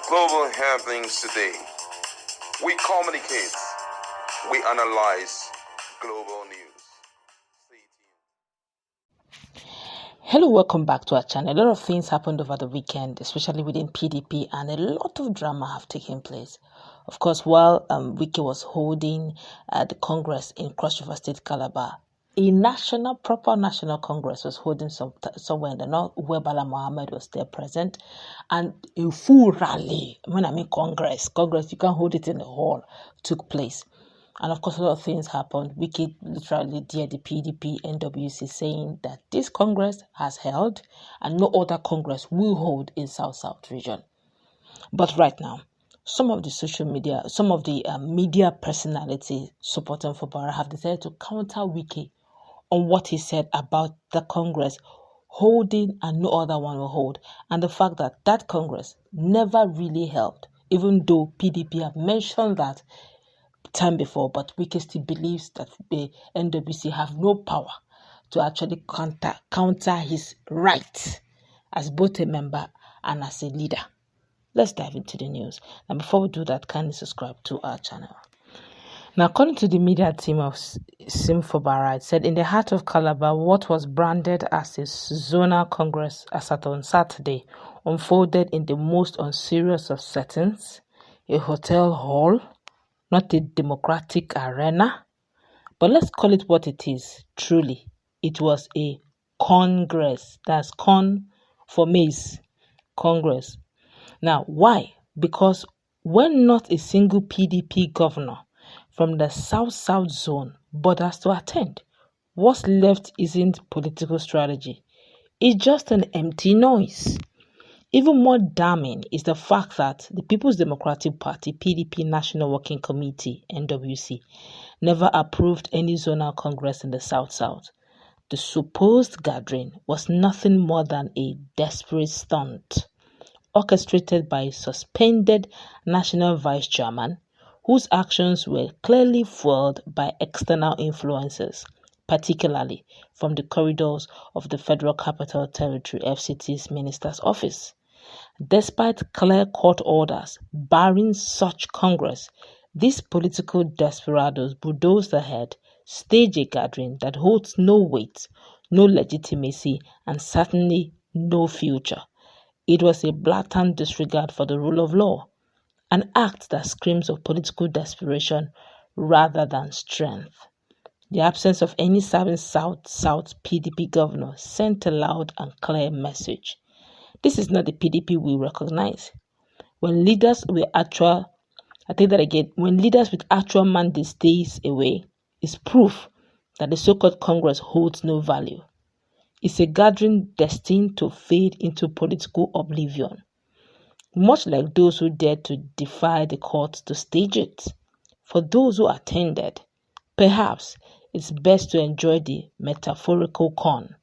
global happenings today. We communicate, we analyze global news. Stay tuned. Hello, welcome back to our channel. A lot of things happened over the weekend, especially within PDP, and a lot of drama have taken place. Of course, while Wike was holding the Congress in Cross River State, Calabar, a proper national Congress was holding somewhere in the north where Bala Mohammed was there present, and a full rally. When I mean Congress, you can hold it in the hall, took place. And of course, a lot of things happened. Wike literally dared the PDP, NWC, saying that this Congress has held and no other Congress will hold in South-South region. But right now, some of the media personalities supporting Fubara have decided to counter Wike on what he said about the Congress holding and no other one will hold, and the fact that that Congress never really held, even though PDP have mentioned that time before, but Wike still believes that the NWC have no power to actually counter his right as both a member and as a leader. Let's dive into the news. And before we do that, kindly subscribe to our channel. Now, according to the media team of Nyesom Fubara, it said in the heart of Calabar, what was branded as a zonal congress as at on Saturday unfolded in the most unserious of settings, a hotel hall, not a democratic arena. But let's call it what it is. Truly, it was a congress. That's con for maize. Congress. Now, why? Because when not a single PDP governor from the South-South zone bothers to attend, what's left isn't political strategy. It's just an empty noise. Even more damning is the fact that the People's Democratic Party, PDP National Working Committee, NWC, never approved any zonal congress in the South-South. The supposed gathering was nothing more than a desperate stunt, orchestrated by a suspended national vice chairman, whose actions were clearly fueled by external influences, particularly from the corridors of the Federal Capital Territory FCT's Minister's Office. Despite clear court orders barring such Congress, these political desperados bulldozed ahead, staged a gathering that holds no weight, no legitimacy, and certainly no future. It was a blatant disregard for the rule of law, an act that screams of political desperation rather than strength. The absence of any serving South-South PDP governor sent a loud and clear message. This is not the PDP we recognize. When leaders with actual mandates stays away, is proof that the so-called Congress holds no value. It's a gathering destined to fade into political oblivion, much like those who dared to defy the courts to stage it. For those who attended, perhaps it's best to enjoy the metaphorical corn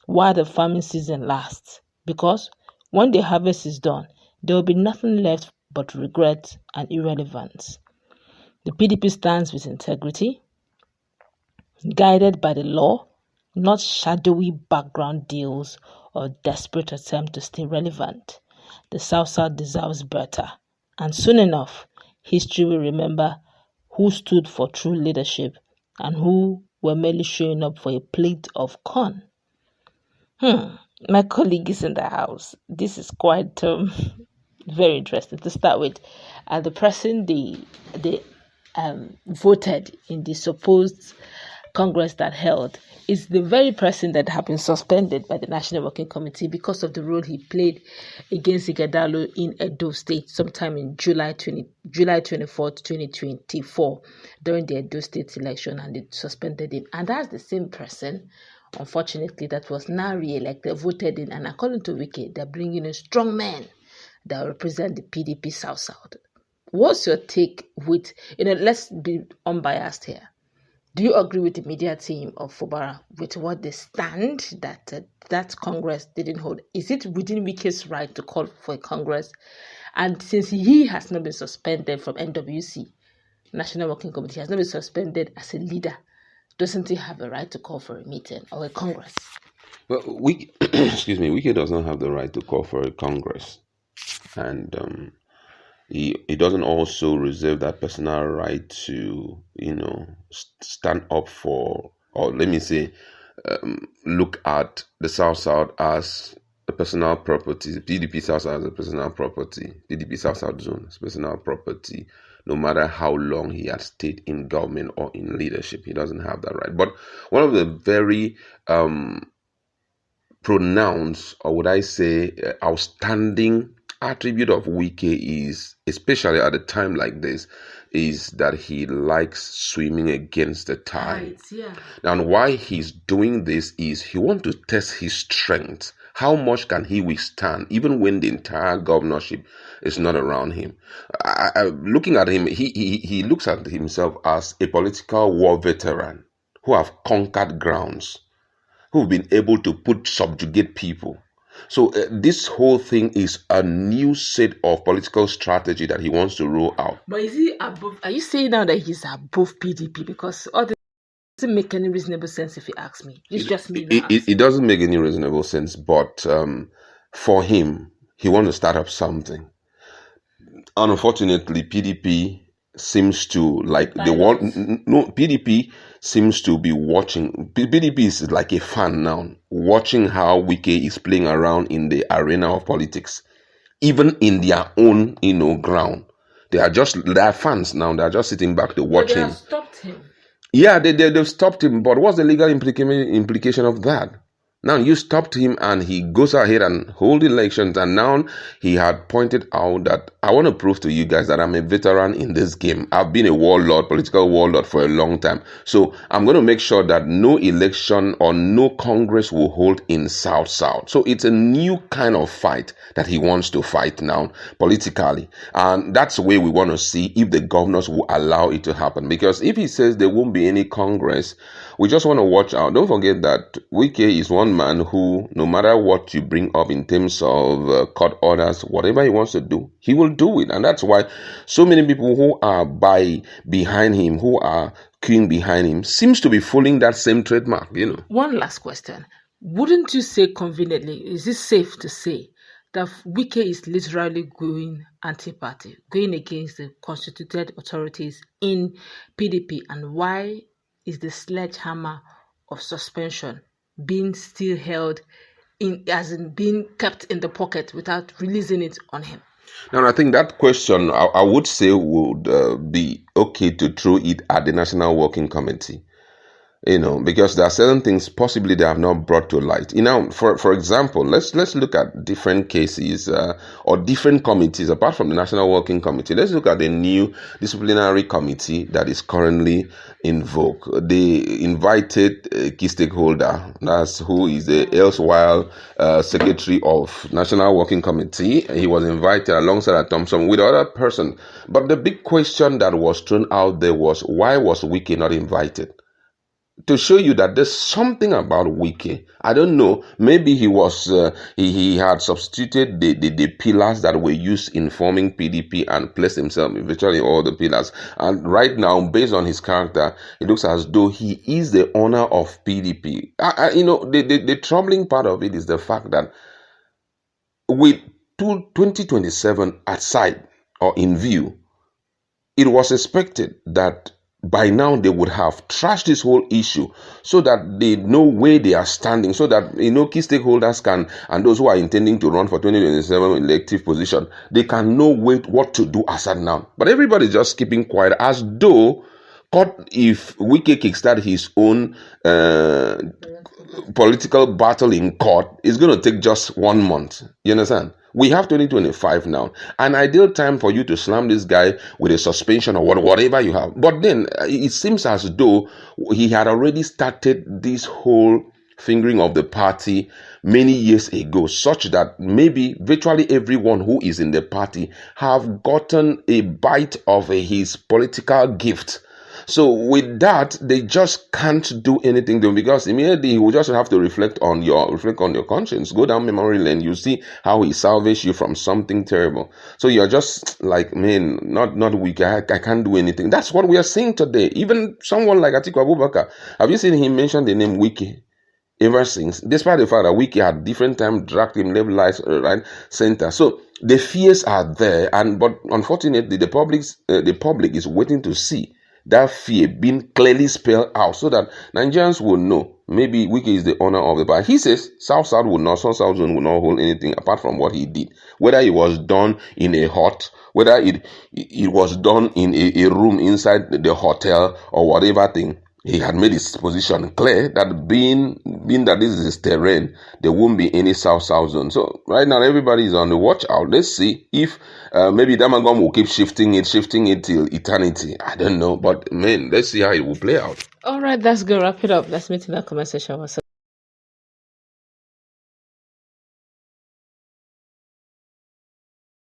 while the farming season lasts, because when the harvest is done, there will be nothing left but regret and irrelevance. The PDP stands with integrity, guided by the law, not shadowy background deals or desperate attempt to stay relevant. The South-South deserves better, and soon enough, history will remember who stood for true leadership and who were merely showing up for a plate of corn. My colleague is in the house. This is quite very interesting. To start with, the person they voted in the supposed Congress that held is the very person that had been suspended by the National Working Committee because of the role he played against Ighodalo in Edo State sometime in July 24th, 2024 during the Edo State election, and they suspended him. And that's the same person, unfortunately, that was now re-elected, voted in, and according to Wike, they're bringing in strong men that represent the PDP South-South. What's your take with, let's be unbiased here. Do you agree with the media team of Fubara with what they stand that Congress didn't hold? Is it within Wike's right to call for a Congress? And since he has not been suspended from NWC, National Working Committee, has not been suspended as a leader, doesn't he have a right to call for a meeting or a Congress? Well, Wike does not have the right to call for a Congress. And he doesn't also reserve that personal right to, stand up for, or let me say, look at the South South as a personal property. PDP South South as a personal property. PDP South South zone as personal property. No matter how long he has stayed in government or in leadership, he doesn't have that right. But one of the very pronounced, or would I say, outstanding attribute of Wike is, especially at a time like this, is that he likes swimming against the tide. Right, yeah. And why he's doing this is he wants to test his strength. How much can he withstand, even when the entire governorship is not around him? Looking at him, he looks at himself as a political war veteran who have conquered grounds, who've been able to subjugate people. So this whole thing is a new set of political strategy that he wants to roll out. But is he above? Are you saying now that he's above PDP? Because all this doesn't make any reasonable sense if you ask me. It's just me. It doesn't make any reasonable sense, but for him, he wants to start up something. Unfortunately, PDP seems to PDP seems to be watching. PDP is like a fan now, watching how Wike is playing around in the arena of politics, even in their own ground. They are fans now. They are just sitting back to watch him. They have stopped him. Yeah, they've stopped him. But what's the legal implication of that? Now you stopped him and he goes ahead and hold elections, and now he had pointed out that I want to prove to you guys that I'm a veteran in this game. I've been a warlord, political warlord for a long time. So I'm going to make sure that no election or no Congress will hold in South South. So it's a new kind of fight that he wants to fight now politically. And that's the way we want to see if the governors will allow it to happen. Because if he says there won't be any Congress, we just want to watch out. Don't forget that Wike is one man who, no matter what you bring up in terms of court orders, whatever he wants to do, he will do it. And that's why so many people who are behind him, who are queuing behind him, seems to be following that same trademark, One last question. Wouldn't you say conveniently, is it safe to say that Wike is literally going anti-party, going against the constituted authorities in PDP? And why is the sledgehammer of suspension being still held being kept in the pocket without releasing it on him? Now, I think that question, I would say, would be okay to throw it at the National Working Committee. Because there are certain things possibly they have not brought to light. For example, let's look at different cases or different committees apart from the National Working Committee. Let's look at the new disciplinary committee that is currently in vogue. They invited a key stakeholder, that's who is the erstwhile secretary of National Working Committee. He was invited alongside Thompson with other person. But the big question that was thrown out there was, why was Wike not invited? To show you that there's something about Wike. I don't know. Maybe he was he had substituted the pillars that were used in forming PDP and placed himself in virtually all the pillars. And right now, based on his character, it looks as though he is the owner of PDP. The troubling part of it is the fact that with 2027 at sight or in view, it was expected that by now they would have trashed this whole issue so that they know where they are standing, so that key stakeholders can, and those who are intending to run for 2027 elective position, they can know what to do as at now. But everybody's just keeping quiet, as though if Wike kickstart his own political battle in court, it's going to take just 1 month. You understand? We have 2025 now, an ideal time for you to slam this guy with a suspension or whatever you have. But then it seems as though he had already started this whole fingering of the party many years ago, such that maybe virtually everyone who is in the party have gotten a bite of his political gift. So with that, they just can't do anything to him, because immediately he will just have to reflect on your conscience. Go down memory lane, you see how he salvaged you from something terrible. So you're just like, man, not weak. I can't do anything. That's what we are seeing today. Even someone like Atiku Abubakar, have you seen him mention the name Wike? ever since, despite the fact that Wike had different time dragged him left, right, center. So the fears are there, but unfortunately, the public is waiting to see that fear being clearly spelled out so that Nigerians will know maybe Wike is the owner of the power. He says South Zone will not hold anything apart from what he did, whether it was done in a hut, whether it was done in a room inside the hotel or whatever thing. He had made his position clear that being that this is his terrain, there won't be any South Zone. So right now everybody is on the watch out. Let's see if maybe Damagom will keep shifting it till eternity. I don't know, but man, let's see how it will play out. All right, that's good. Wrap it up. Let's meet in the comment section.